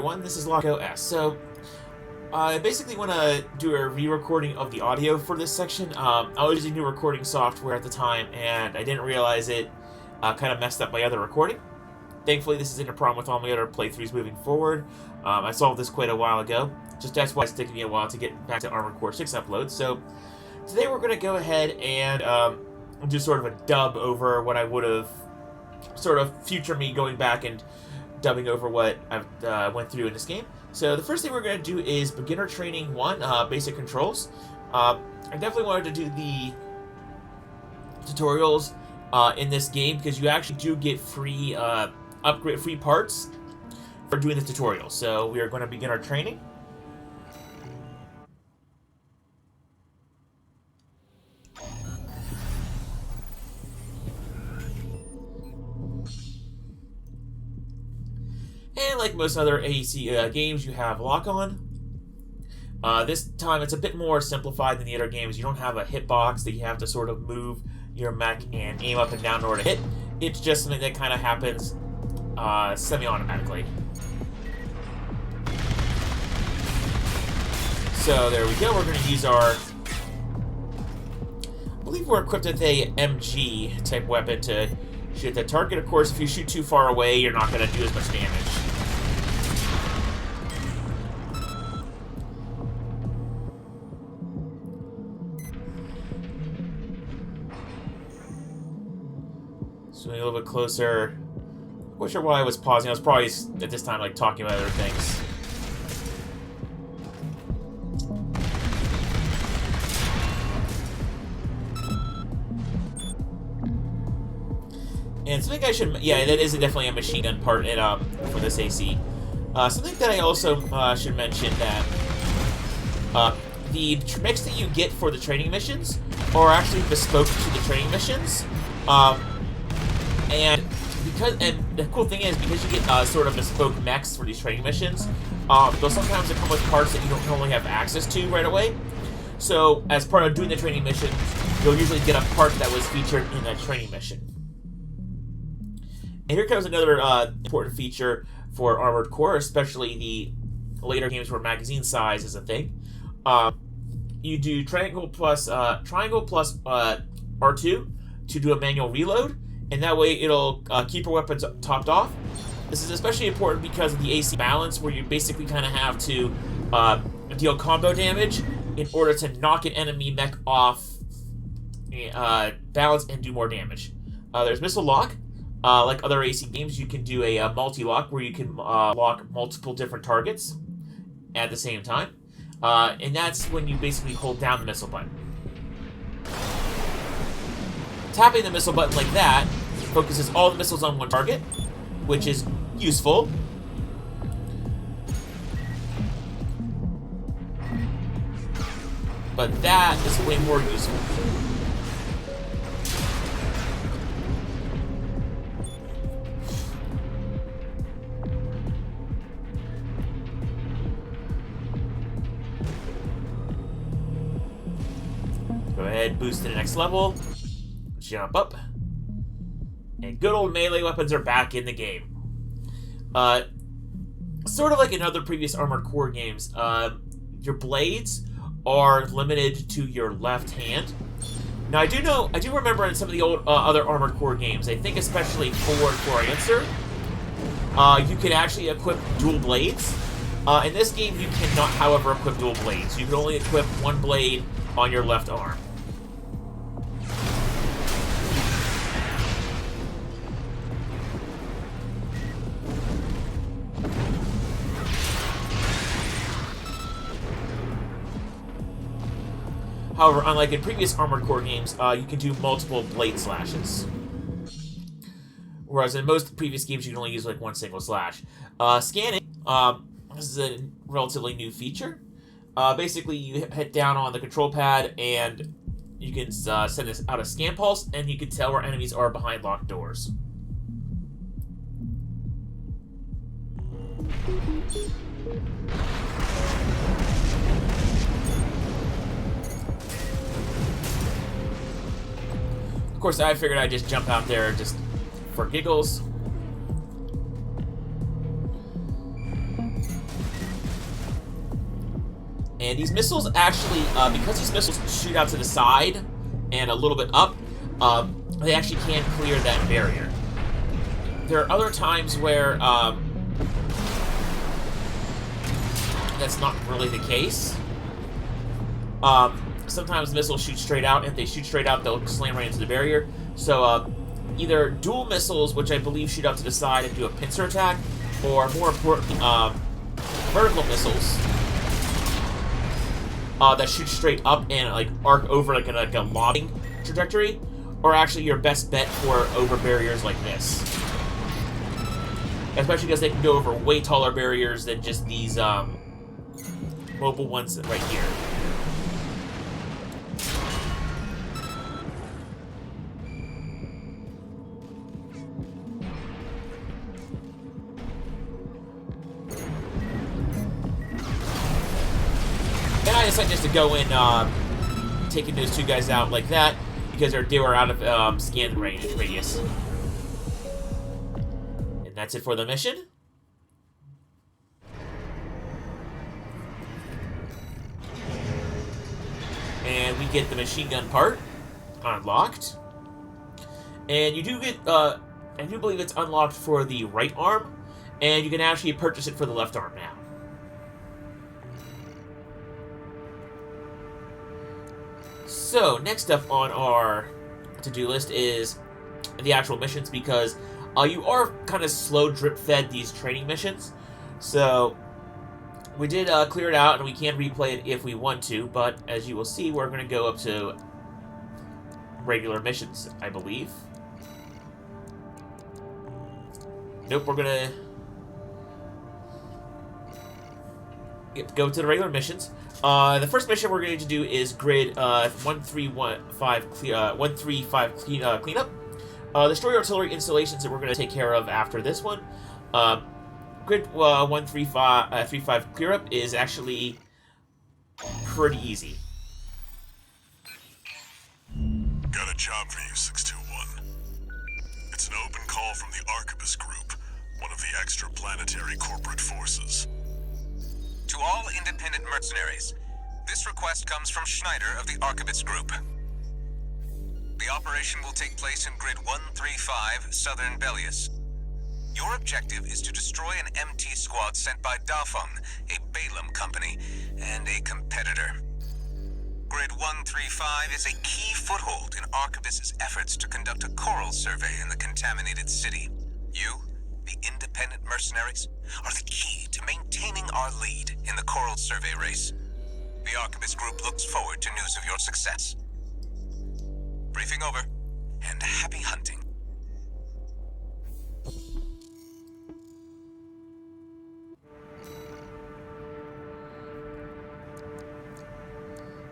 Everyone, this is Loco S. So, I basically want to do a re-recording of the audio for this section. I was using new recording software at the time, and I didn't realize it kind of messed up my other recording. Thankfully, this isn't a problem with all my other playthroughs moving forward. I solved this quite a while ago. Just that's why it's taking me a while to get back to Armored Core 6 upload. So, today we're going to go ahead and do sort of a dub over what I would have, sort of future me going back and dubbing over what I've went through in this game. So the first thing we're going to do is Beginner Training 1, Basic Controls. I definitely wanted to do the tutorials in this game because you actually do get free free parts for doing the tutorial. So we are going to begin our training. And like most other AEC games, you have lock-on. This time it's a bit more simplified than the other games. You don't have a hitbox that you have to sort of move your mech and aim up and down in order to hit. It's just something that kind of happens semi-automatically. So there we go. We're going to use our... I believe we're equipped with a MG type weapon to shoot the target. Of course, if you shoot too far away, you're not going to do as much damage. So a little bit closer. Not sure why I was pausing. I was probably at this time like talking about other things. And something I should, yeah, that is definitely a machine gun part in, for this AC. Something that I also should mention that the mechs that you get for the training missions are actually bespoke to the training missions. And the cool thing is, because you get sort of bespoke mechs for these training missions, they'll sometimes come with parts that you don't normally have access to right away. So, as part of doing the training mission, you'll usually get a part that was featured in that training mission. And here comes another important feature for Armored Core, especially the later games where magazine size is a thing. You do triangle plus R2 to do a manual reload, and that way it'll keep your weapons topped off. This is especially important because of the AC balance, where you basically kind of have to deal combo damage in order to knock an enemy mech off balance and do more damage. There's Missile Lock. Like other AC games, you can do a multi-lock where you can lock multiple different targets at the same time. And that's when you basically hold down the missile button. Tapping the missile button like that focuses all the missiles on one target, which is useful. But that is way more useful. Go ahead, boost to the next level, jump up, and good old melee weapons are back in the game. Sort of like in other previous Armored Core games, your blades are limited to your left hand. Now I do remember in some of the old other Armored Core games, I think especially 4 and 4 Answer, you could actually equip dual blades. In this game, you cannot, however, equip dual blades. You can only equip one blade on your left arm. However, unlike in previous Armored Core games, you can do multiple blade slashes. Whereas in most previous games, you can only use like one single slash. Scanning, this is a relatively new feature. Basically, you hit down on the control pad and you can send this out a scan pulse, and you can tell where enemies are behind locked doors. Of course, I figured I'd just jump out there just for giggles. And these missiles actually, because these missiles shoot out to the side and a little bit up, they actually can clear that barrier. There are other times where that's not really the case. Sometimes missiles shoot straight out, and if they shoot straight out, they'll slam right into the barrier. So either dual missiles, which I believe shoot out to the side and do a pincer attack, or more importantly, vertical missiles that shoot straight up and like arc over like a lobbing trajectory, or actually your best bet for over barriers like this. Especially because they can go over way taller barriers than just these mobile ones right here. And I decided just to go in, taking those two guys out like that, because they were out of scan radius. And that's it for the mission. And we get the machine gun part unlocked. And you do get, I do believe it's unlocked for the right arm, and you can actually purchase it for the left arm now. So, next up on our to-do list is the actual missions, because you are kind of slow drip-fed these training missions. So, we did clear it out, and we can replay it if we want to, but as you will see, we're going to go up to regular missions, I believe. Nope, we're going to go to the regular missions. The first mission we're going to do is grid 135 cleanup. Destroy artillery installations that we're going to take care of after this one. Grid 135 clear up is actually pretty easy. Got a job for you, 621. It's an open call from the Arquebus Group, one of the extraplanetary corporate forces. To all independent mercenaries, this request comes from Schneider of the Arquebus Group. The operation will take place in Grid 135, Southern Belius. Your objective is to destroy an MT squad sent by Dafeng, a Balaam company, and a competitor. Grid 135 is a key foothold in Arquebus's efforts to conduct a coral survey in the contaminated city. You, the independent mercenaries, are the key to maintaining our lead in the coral survey race. The Arquebus Group looks forward to news of your success. Briefing over, and happy hunting.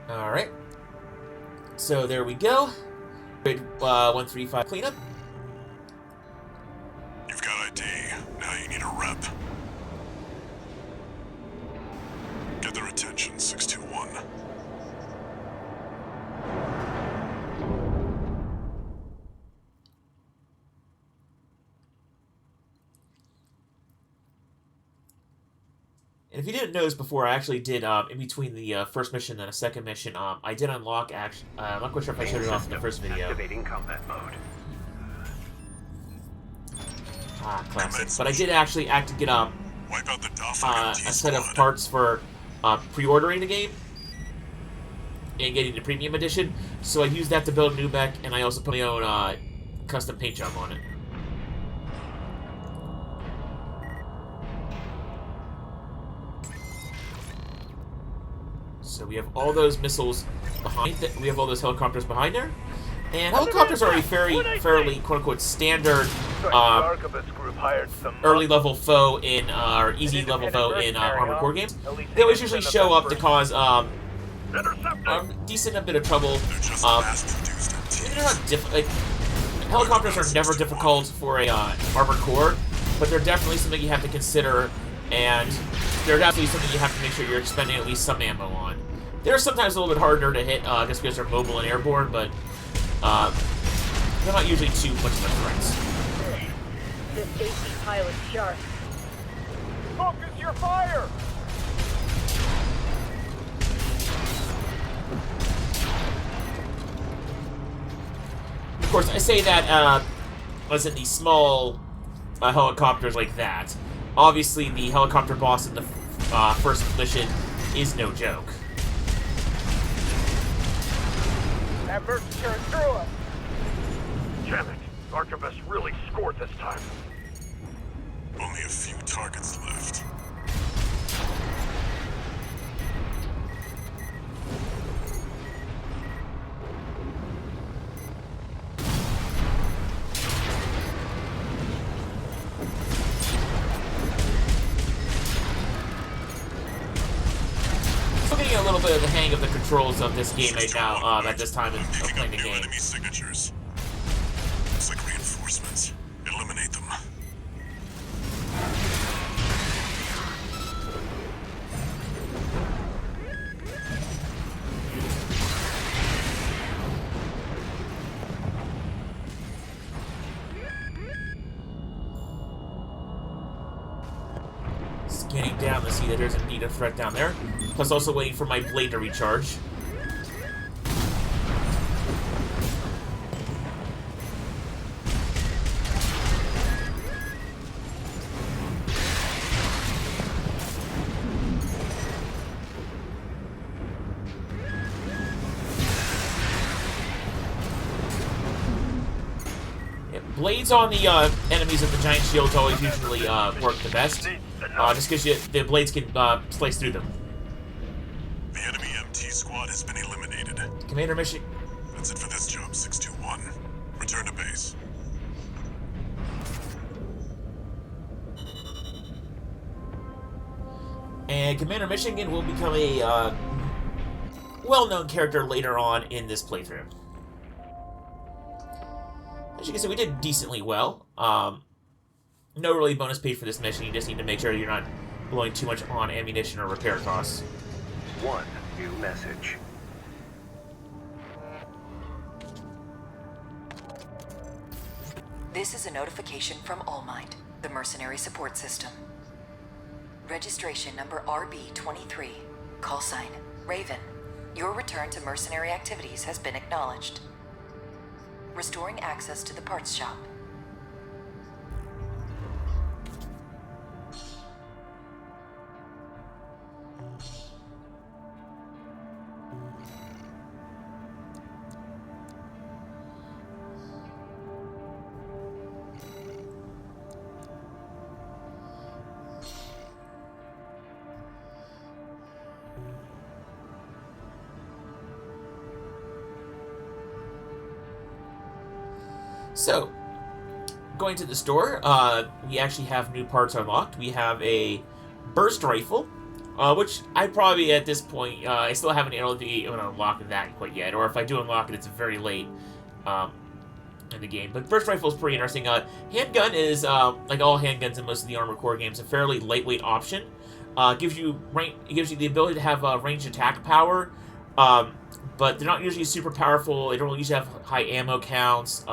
Alright. So there we go. Grid 135 cleanup. You've got ID. Now you need a rep. Get their attention, 621. And if you didn't notice before, I actually did, in between the first mission and a second mission, I did unlock, I'm not quite sure if I showed it off in the first video. Activating combat mode. Classic. But I did actually get Wipe out the Dafeng MT a set of squad. parts for pre-ordering the game and getting the premium edition. So I used that to build a new mech, and I also put my own custom paint job on it. So we have all those missiles behind. We have all those helicopters behind there, and helicopters are a fairly quote-unquote standard early level foe in or easy level foe in Armored Core games. They always usually show up to cause a decent bit of trouble. They're just mass-produced MTs. They're not helicopters are never difficult for a Armored Core, but they're definitely something you have to consider, and they're definitely something you have to make sure you're expending at least some ammo on. They're sometimes a little bit harder to hit, just because they're mobile and airborne, but they're not usually too much of a threat. This AC pilot's sharp. Focus your fire! course, I say that as in the small helicopters like that. Obviously, the helicopter boss in the first mission is no joke. That mercenary through us. Damn it. Arquebus really scored this time. Only a few targets left. Still getting a little bit of the hang of the controls of this game right now, at this time of Picking playing up the new game. enemy signatures. Looks like reinforcements. Eliminate them. Scanning down to see that there's indeed a threat down there. Plus also waiting for my blade to recharge. Yeah, blades on the enemies of the giant shields always usually work the best. Just because the blades can slice through them. The enemy MT squad has been eliminated. Commander mission. That's it for this job, 621. Return to base. And Commander Michigan will become a well-known character later on in this playthrough. As you can see, we did decently well. No really bonus paid for this mission. You just need to make sure you're not blowing too much on ammunition or repair costs. One new message. This is a notification from All Might, the mercenary support system. Registration number RB23. Call sign Raven. Your return to mercenary activities has been acknowledged. Restoring access to the parts shop. So, going to the store, we actually have new parts unlocked. We have a burst rifle, which I probably, at this point, I still haven't able to unlock that quite yet. Or if I do unlock it, it's very late in the game. But burst rifle is pretty interesting. Handgun is, like all handguns in most of the Armored Core games, a fairly lightweight option. It gives you the ability to have ranged attack power, but they're not usually super powerful. They don't usually have high ammo counts.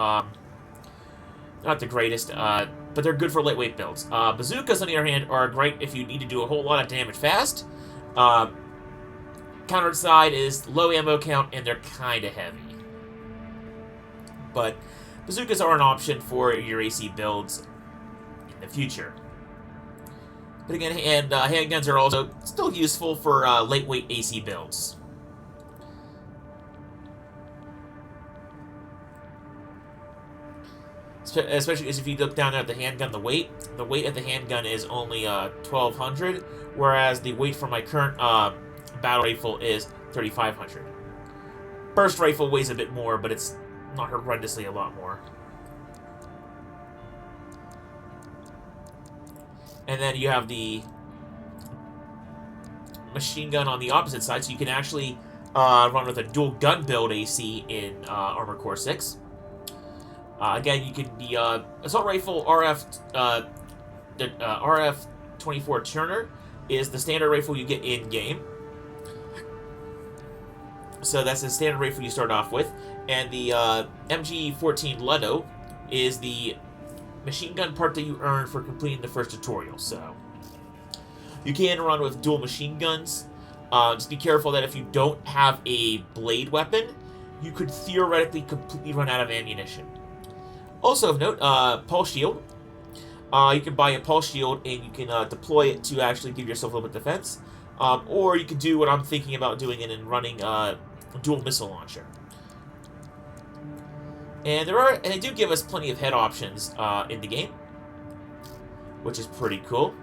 Not the greatest, but they're good for lightweight builds. Bazookas, on the other hand, are great if you need to do a whole lot of damage fast. Counter side is low ammo count, and they're kind of heavy. But bazookas are an option for your AC builds in the future. But again, handguns are also still useful for lightweight AC builds. Especially if you look down at the handgun, the weight of the handgun is only 1,200, whereas the weight for my current battle rifle is 3,500. Burst rifle weighs a bit more, but it's not horrendously a lot more. And then you have the machine gun on the opposite side, so you can actually run with a dual gun build AC in Armored Core 6. Again, you can the assault rifle RF-24 Turner is the standard rifle you get in game. So that's the standard rifle you start off with, and the MG14 Leto is the machine gun part that you earn for completing the first tutorial. So you can run with dual machine guns. Just be careful that if you don't have a blade weapon, you could theoretically completely run out of ammunition. Also of note, pulse shield. You can buy a pulse shield and you can deploy it to actually give yourself a little bit of defense. Or you could do what I'm thinking about doing and running dual missile launcher. And they do give us plenty of head options in the game, which is pretty cool.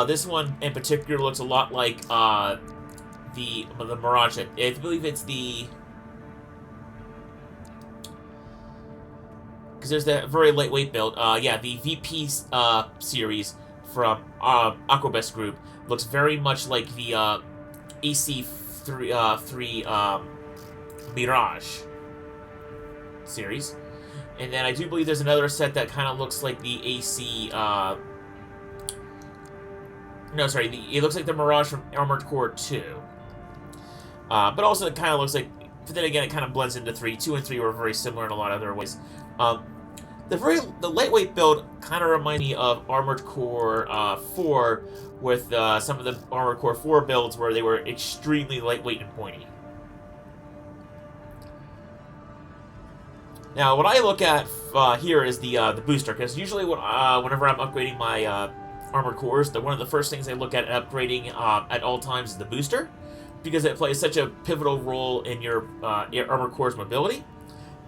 This one in particular looks a lot like the Mirage. I believe it's the... Because there's that very lightweight build. Yeah, the VP series from Arquebus Group looks very much like the AC3 Mirage series. And then I do believe there's another set that kind of looks like the AC... No, sorry, it looks like the Mirage from Armored Core 2. But also it kind of looks like... But then again, it kind of blends into 3. 2 and 3 were very similar in a lot of other ways. The lightweight build kind of reminds me of Armored Core 4 with some of the Armored Core 4 builds where they were extremely lightweight and pointy. Now, what I look at here is the booster, because usually whenever I'm upgrading my Armored Cores, one of the first things I look at upgrading at all times is the booster, because it plays such a pivotal role in your Armored Core's mobility.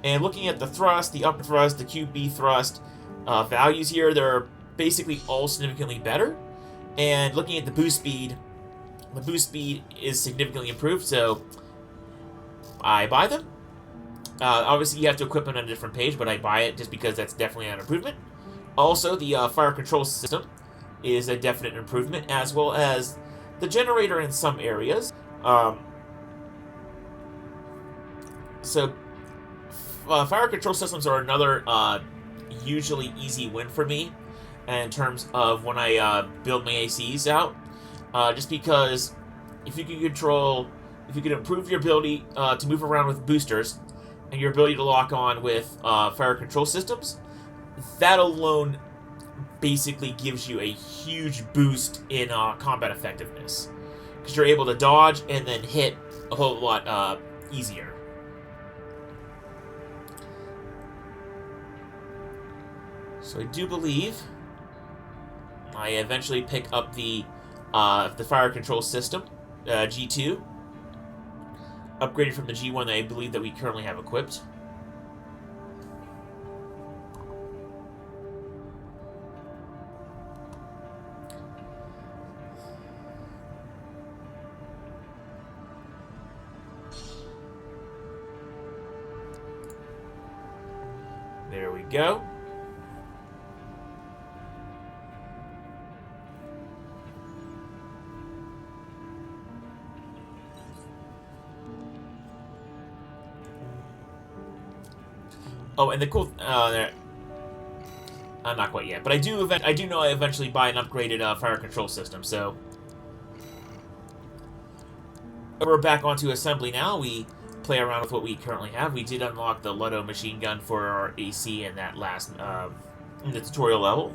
And looking at the thrust, the upper thrust, the QB thrust values here, they're basically all significantly better. And looking at the boost speed is significantly improved, so I buy them. Obviously, you have to equip them on a different page, but I buy it just because that's definitely an improvement. Also, the fire control system is a definite improvement, as well as the generator in some areas. Fire control systems are another usually easy win for me in terms of when I build my ACs out. Just because if you can improve your ability to move around with boosters and your ability to lock on with fire control systems, that alone basically gives you a huge boost in combat effectiveness. Because you're able to dodge and then hit a whole lot easier. So I do believe I eventually pick up the fire control system, G2, upgraded from the G1 that I believe that we currently have equipped. There we go. Oh, and the cool... not quite yet, but I do know I eventually buy an upgraded fire control system, so... We're back onto assembly now. We play around with what we currently have. We did unlock the Luddo machine gun for our AC in that last... in the tutorial level.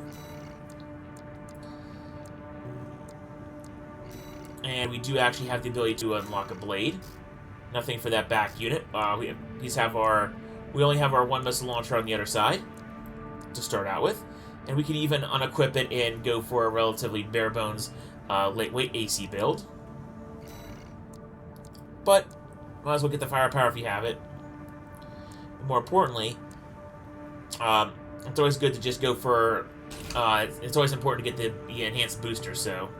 And we do actually have the ability to unlock a blade. Nothing for that back unit. We only have our one missile launcher on the other side to start out with. And we can even unequip it and go for a relatively bare-bones lightweight AC build. But, might as well get the firepower if you have it. And more importantly, it's always good to just go for... it's always important to get the enhanced booster, so...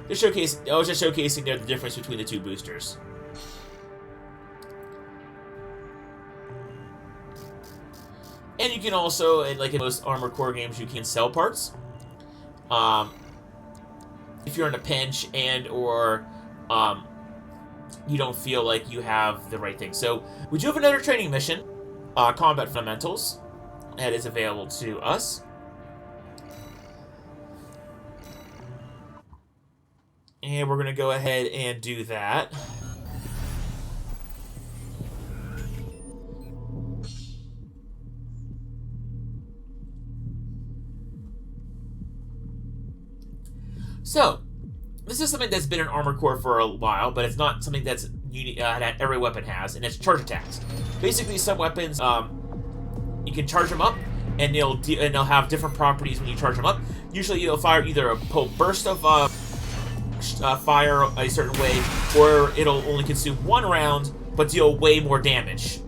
I was just showcasing there the difference between the two boosters. And you can also, like in most Armored Core games, you can sell parts. If you're in a pinch or you don't feel like you have the right thing. So, we do have another training mission, Combat Fundamentals, that is available to us. And we're going to go ahead and do that. So, this is something that's been in Armored Core for a while, but it's not something that's that every weapon has, and it's charge attacks. Basically, some weapons, you can charge them up, and they'll have different properties when you charge them up. Usually, you'll fire either a whole burst of fire a certain way, or it'll only consume one round, but deal way more damage.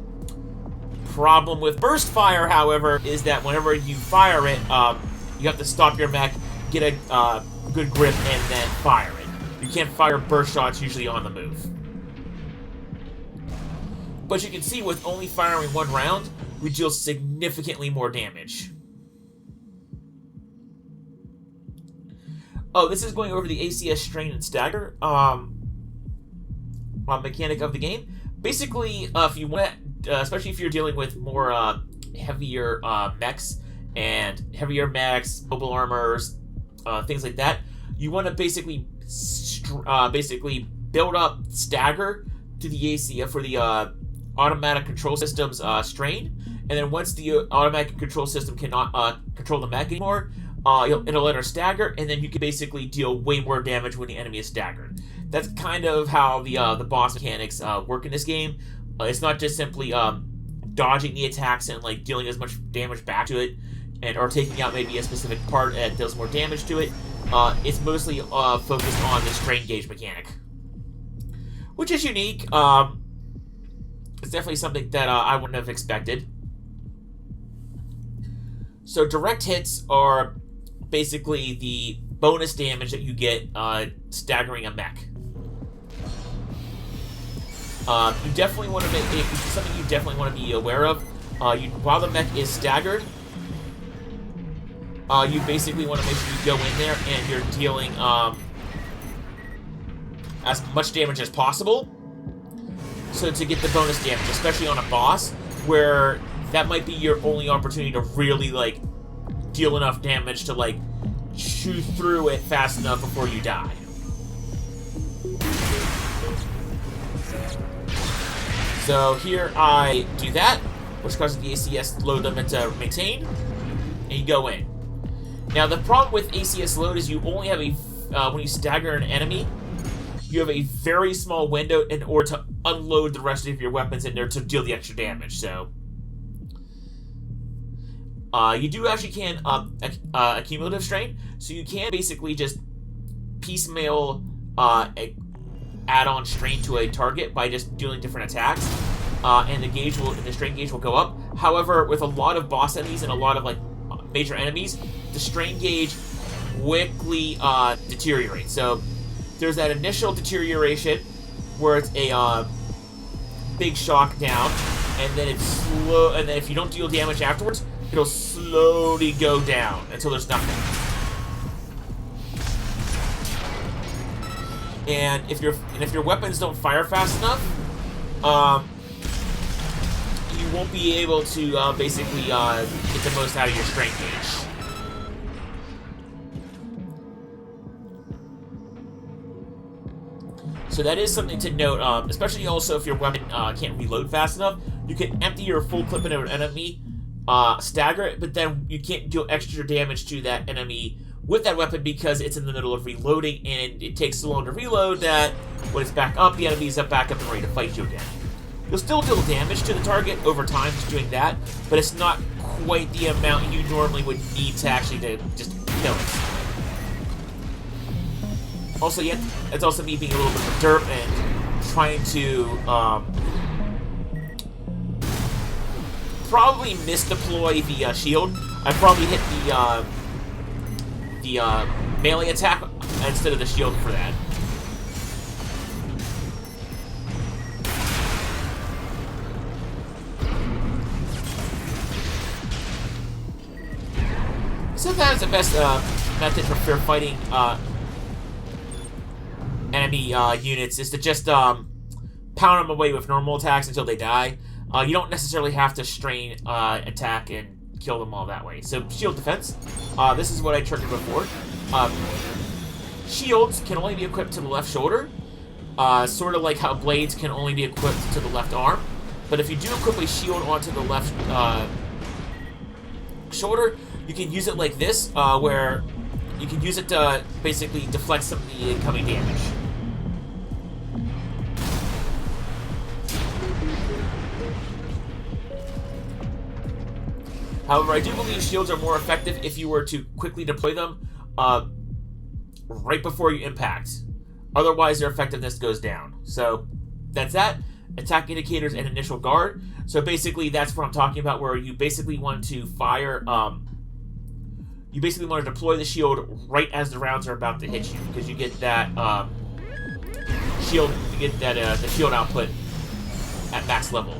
Problem with burst fire, however, is that whenever you fire it, you have to stop your mech, get a good grip, and then fire it. You can't fire burst shots usually on the move. But you can see with only firing one round, we deal significantly more damage. Oh, this is going over the ACS strain and stagger mechanic of the game. Basically, if you want, especially if you're dealing with more heavier mechs, mobile armors, things like that, you want to basically build up stagger to the ACS for the automatic control system's strain, and then once the automatic control system cannot control the mech anymore, it'll let her stagger, and then you can basically deal way more damage when the enemy is staggered. That's kind of how the boss mechanics work in this game. It's not just simply dodging the attacks and like dealing as much damage back to it, or taking out maybe a specific part that does more damage to it. It's mostly focused on the strain gauge mechanic, which is unique. It's definitely something that I wouldn't have expected. So direct hits are basically the bonus damage that you get staggering a mech. You definitely want to make something you definitely want to be aware of. While the mech is staggered, you basically want to make sure you go in there and you're dealing as much damage as possible. So to get the bonus damage, especially on a boss, where that might be your only opportunity to really like deal enough damage to like chew through it fast enough before you die. So here I do that, which causes the ACS load limit to maintain, and you go in. Now the problem with ACS load is you only have when you stagger an enemy, you have a very small window in order to unload the rest of your weapons in there to deal the extra damage. So you do actually can accumulative strain, so you can basically just piecemeal add on strain to a target by just doing different attacks, and the strain gauge will go up. However, with a lot of boss enemies and a lot of like major enemies, the strain gauge quickly deteriorates. So there's that initial deterioration where it's a big shock down, and then it's slow, and then if you don't deal damage afterwards, it'll slowly go down until there's nothing. And if your weapons don't fire fast enough, you won't be able to basically get the most out of your strain gauge. So that is something to note, especially also if your weapon can't reload fast enough. You can empty your full clip into an enemy, stagger it, but then you can't deal extra damage to that enemy with that weapon because it's in the middle of reloading, and it takes so long to reload that when it's back up, the enemy's back up and ready to fight you again. You'll still deal damage to the target over time just doing that, but it's not quite the amount you normally would need to actually just kill it. Also, yeah, it's also me being a little bit of a derp and trying to probably misdeploy the shield. I probably hit the melee attack instead of the shield for that. Sometimes the best method for fighting enemy units is to just pound them away with normal attacks until they die. You don't necessarily have to strain attack and kill them all that way. So shield defense, this is what I triggered before. Shields can only be equipped to the left shoulder, sort of like how blades can only be equipped to the left arm. But if you do equip a shield onto the left shoulder, you can use it like this, where you can use it to basically deflect some of the incoming damage. However, I do believe shields are more effective if you were to quickly deploy them right before you impact. Otherwise, their effectiveness goes down. So, that's that. Attack indicators and initial guard. So basically, that's what I'm talking about, where you basically want to fire, you basically want to deploy the shield right as the rounds are about to hit you, because you get that, shield, you get that, the shield output at max level.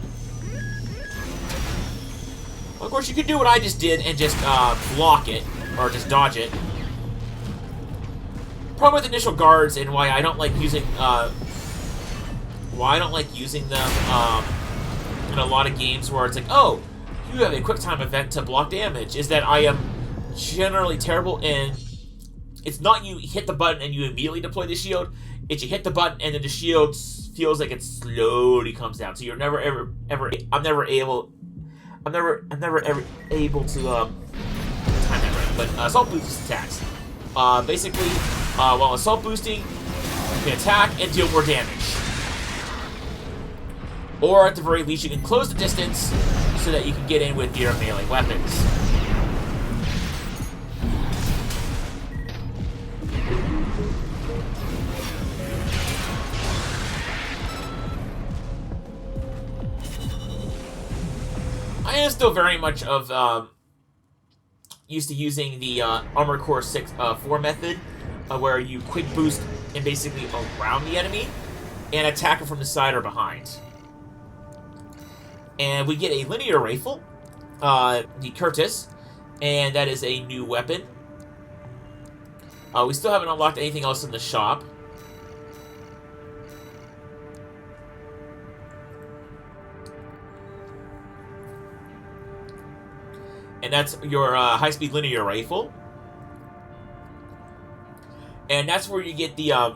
Well, of course, you can do what I just did and just, block it, or just dodge it. Problem with initial guards and why I don't like using, them, in a lot of games where it's like, oh, you have a quick time event to block damage, is that I am generally terrible, and it's not you hit the button and you immediately deploy the shield, it's you hit the button and then the shield feels like it slowly comes down, so you're never I'm never able to time that right. But assault boosts attacks. Basically, while assault boosting, you can attack and deal more damage. Or at the very least, you can close the distance so that you can get in with your melee weapons. I am still very much of used to using the Armored Core 4 method, where you quick boost and basically around the enemy and attack them from the side or behind. And we get a linear rifle, the Curtis, and that is a new weapon. We still haven't unlocked anything else in the shop. And that's your high-speed linear rifle. And that's where you get the,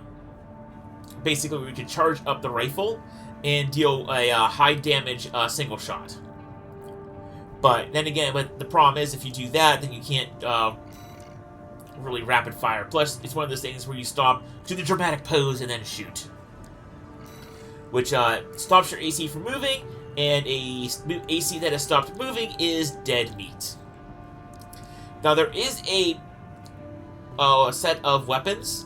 basically where you can charge up the rifle and deal a high damage single shot. But then again, but the problem is if you do that, then you can't really rapid fire. Plus, it's one of those things where you stop, do the dramatic pose, and then shoot. Which stops your AC from moving, and a AC that has stopped moving is dead meat. Now, there is a set of weapons.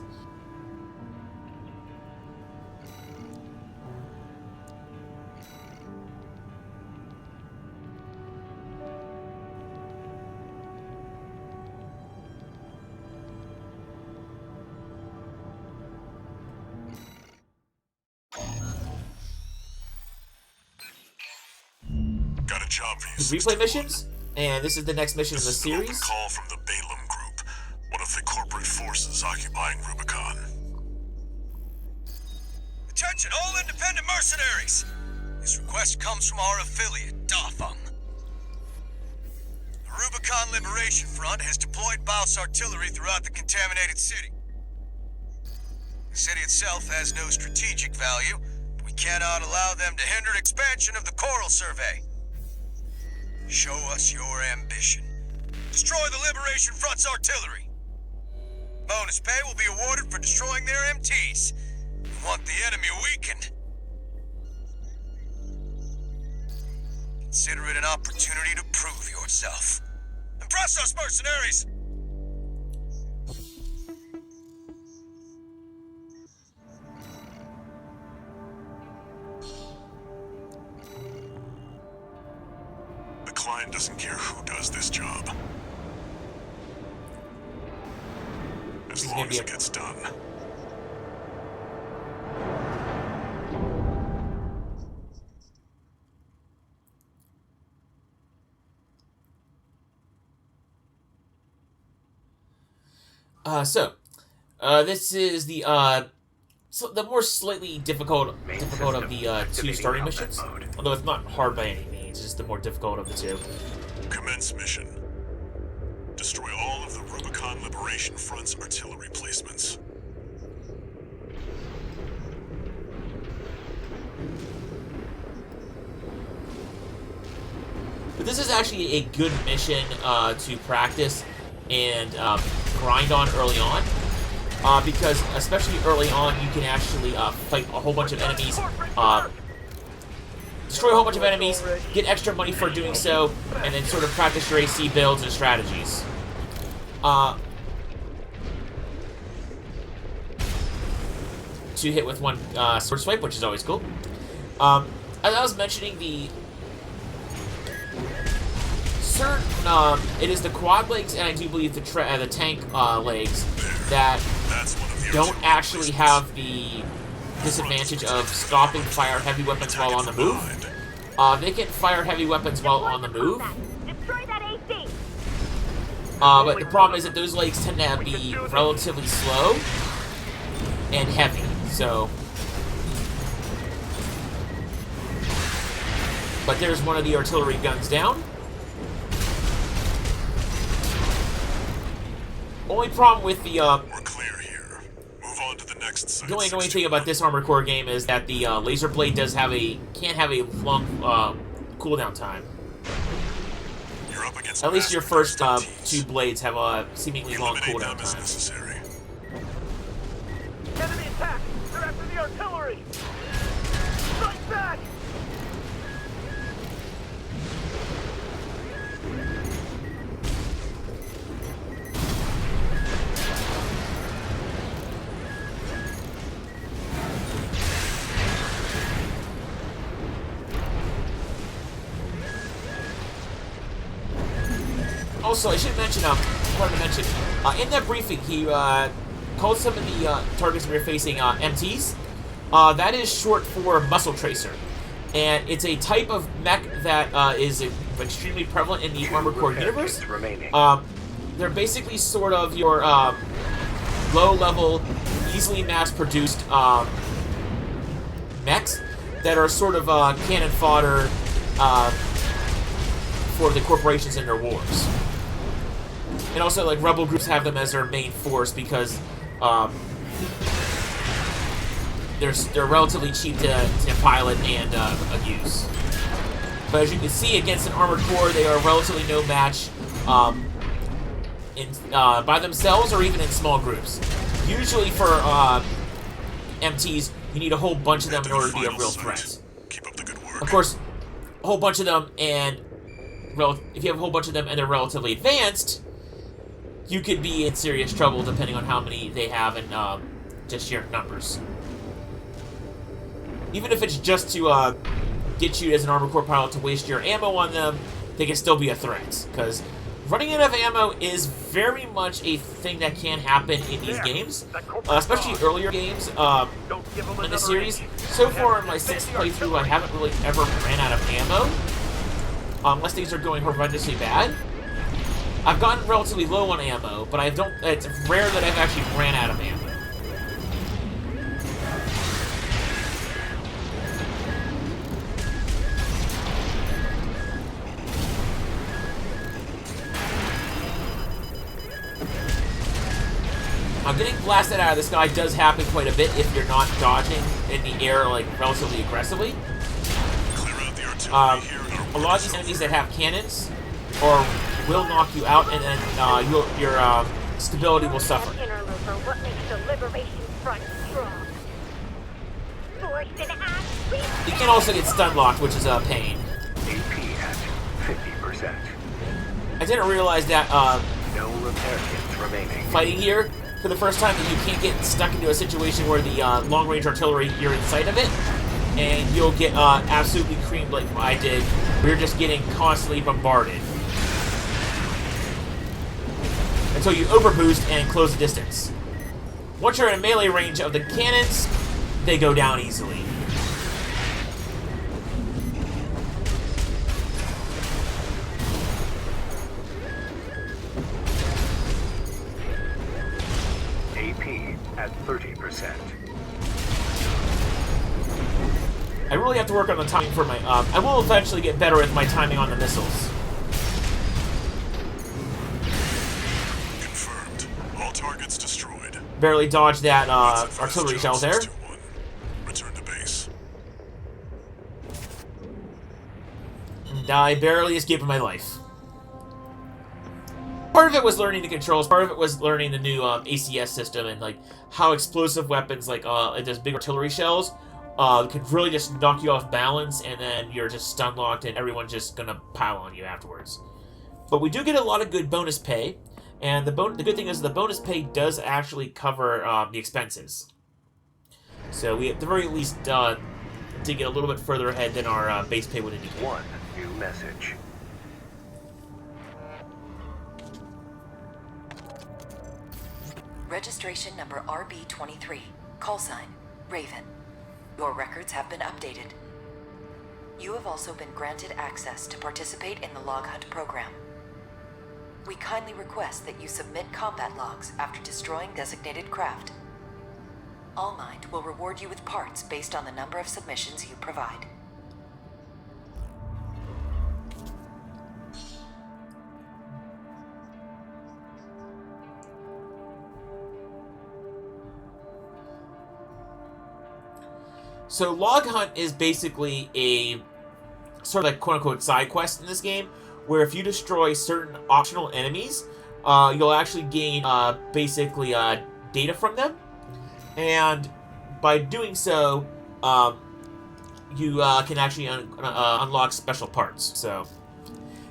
Got a job for you. Replay missions, and this is the next mission in the This is an open series. call from the Balaam Group, one of the corporate forces occupying Rubicon. Attention, all independent mercenaries! This request comes from our affiliate, Dafeng. The Rubicon Liberation Front has deployed Baus artillery throughout the contaminated city. The city itself has no strategic value. We cannot allow them to hinder expansion of the Coral Survey. Show us your ambition. Destroy the Liberation Front's artillery. Bonus pay will be awarded for destroying their MTs. We want the enemy weakened. Consider it an opportunity to prove yourself. Impress us, mercenaries! The client doesn't care who does this job, as long as it gets done. This is the more slightly difficult of the two starting missions. Although it's not hard by any means, it's just the more difficult of the two. Commence mission. Destroy all of the Rubicon Liberation Front's artillery placements. But this is actually a good mission to practice and grind on early on. Because especially early on, you can actually fight a whole bunch of enemies, destroy a whole bunch of enemies, get extra money for doing so, and then sort of practice your AC builds and strategies. To hit with one sword swipe, which is always cool. As I was mentioning, the certain it is the quad legs and I do believe the tank legs that don't actually have the disadvantage of stopping fire heavy weapons while on the move. They can fire heavy weapons while on the move. But the problem is that those legs tend to be relatively slow and heavy, so... But there's one of the artillery guns down. Only problem with the, We're clear here. Move on to the next site. The only annoying thing about this Armored Core game is that the laser blade can't have a long cooldown time. You're up against At least your first teams. 2 blades have a seemingly long Eliminate cooldown them as time. necessary. Enemy attack! They're after the artillery! Strike back! Also, I should mention, in that briefing, he called some of the targets we were facing MTs. That is short for Muscle Tracer. And it's a type of mech that is extremely prevalent in the Armored Core universe. They're basically sort of your low-level, easily mass-produced mechs that are sort of cannon fodder for the corporations in their wars. And also, like, rebel groups have them as their main force because they're relatively cheap to pilot and use. But as you can see, against an Armored Core, they are relatively no match by themselves or even in small groups. Usually for MTs, you need a whole bunch of them in order to be a real threat. Keep up the good work. Of course, a whole bunch of them, and if you have a whole bunch of them and they're relatively advanced, you could be in serious trouble depending on how many they have and just sheer numbers. Even if it's just to get you as an Armored Core pilot to waste your ammo on them, they can still be a threat. Because running out of ammo is very much a thing that can happen in these games, especially earlier games in the series. So far in my 6th playthrough, I haven't really ever ran out of ammo, unless things are going horrendously bad. I've gotten relatively low on ammo, but it's rare that I've actually ran out of ammo. Getting blasted out of the sky does happen quite a bit if you're not dodging in the air, like, relatively aggressively. Clear out the artillery here and our A lot of these enemies that have cannons or will knock you out, and then your stability will suffer. What makes the Liberation Front strong? Force and act. You can also get stun locked, which is a pain. AP at 50%. I didn't realize that No repair kits remaining. fighting here for the first time that you can't get stuck into a situation where the long-range artillery, you're in sight of it, and you'll get absolutely creamed like I did. We're just getting constantly bombarded until you overboost and close the distance. Once you're in melee range of the cannons, they go down easily. AP at 30%. I really have to work on the timing for my... I will eventually get better with my timing on the missiles. confirmed. All targets destroyed. Barely dodged that That's advised, artillery shell there. 621. Return to base. And I barely escaped my life. Part of it was learning the controls. Part of it was learning the new ACS system and like how explosive weapons like those big artillery shells could really just knock you off balance, and then you're just stun locked, and everyone's just gonna pile on you afterwards. But we do get a lot of good bonus pay, and the good thing is the bonus pay does actually cover the expenses. So we at the very least did get a little bit further ahead than our base pay would indicate. One new message. Registration number RB23. Call sign, Raven. Your records have been updated. You have also been granted access to participate in the Log Hunt program. We kindly request that you submit combat logs after destroying designated craft. Allmind will reward you with parts based on the number of submissions you provide. So Log Hunt is basically a sort of like quote-unquote side quest in this game, where if you destroy certain optional enemies, you'll actually gain basically data from them, and by doing so, you can actually unlock special parts. So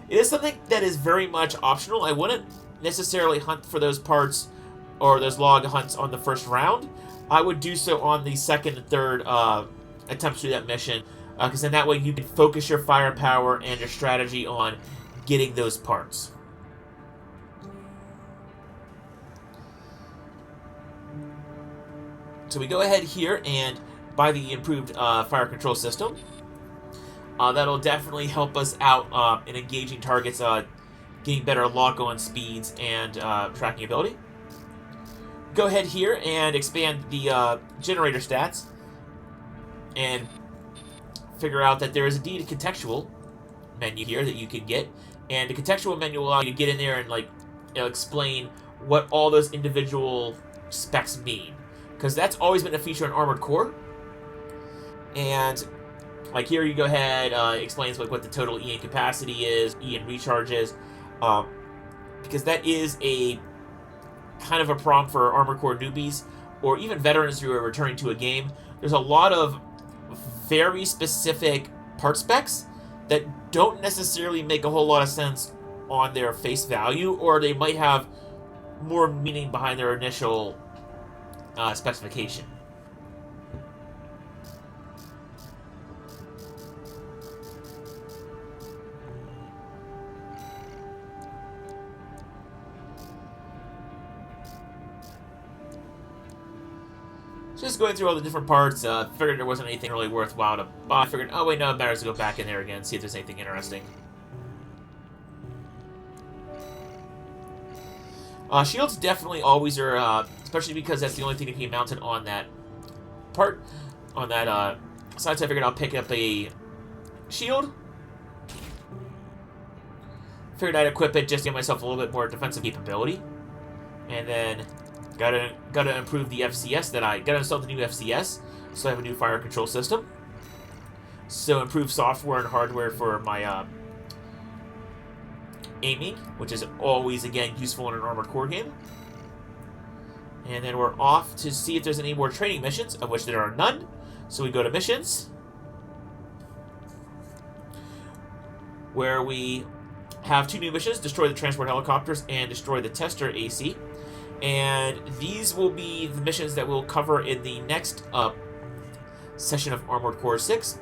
it is something that is very much optional. I wouldn't necessarily hunt for those parts or those log hunts on the first round. I would do so on the second and third attempts to do that mission, because then that way you can focus your firepower and your strategy on getting those parts. So we go ahead here and buy the improved fire control system. That'll definitely help us out in engaging targets, getting better lock-on speeds and tracking ability. Go ahead here and expand the generator stats and figure out that there is indeed a contextual menu here that you can get, and the contextual menu will allow you to get in there and like explain what all those individual specs mean, because that's always been a feature in Armored Core. And like here you go ahead, explains what the total EN capacity is, EN recharge is, because that is a kind of a problem for Armored Core newbies or even veterans who are returning to a game. There's a lot of very specific part specs that don't necessarily make a whole lot of sense on their face value, or they might have more meaning behind their initial specification. Just going through all the different parts, figured there wasn't anything really worthwhile to buy. I figured, oh wait, no, it matters to go back in there again and see if there's anything interesting. Shields definitely always are, especially because that's the only thing that can be mounted on that part, on that side, so I figured I'll pick up a shield. Figured I'd equip it just to give myself a little bit more defensive capability. And then gotta improve the FCS gotta install the new FCS, so I have a new fire control system. So improve software and hardware for my aiming, which is always, again, useful in an Armored Core game. And then we're off to see if there's any more training missions, of which there are none. So we go to missions, where we have two new missions: destroy the transport helicopters and destroy the tester AC. And these will be the missions that we'll cover in the next session of Armored Core 6.